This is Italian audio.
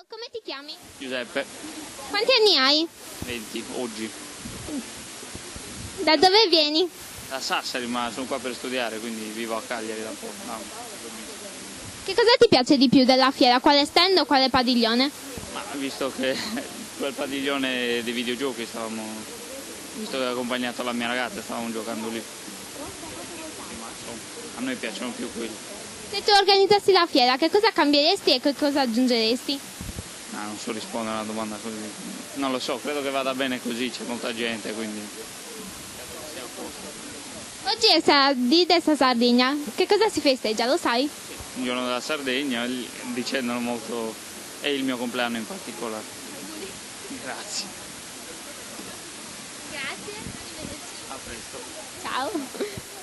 come ti chiami? Giuseppe, Quanti anni hai? 20, oggi. Da dove vieni? Da Sassari, ma sono qua per studiare, quindi vivo a Cagliari da poco. No, Che cosa ti piace di più della fiera? Quale stand o quale padiglione? ma visto che quel padiglione dei videogiochi visto che ho accompagnato la mia ragazza, stavamo giocando lì. Ma insomma, a noi piacciono più quelli. Se tu organizzassi la fiera, che cosa cambieresti e che cosa aggiungeresti? No, non so rispondere a una domanda così. Non lo so, credo che vada bene così, c'è molta gente, quindi sia a posto. Oggi è Sardi desta Sardegna. Che cosa si festeggia, lo sai? Un giorno della Sardegna, dicendolo molto, è il mio compleanno in particolare. Grazie. Grazie. A presto. Ciao.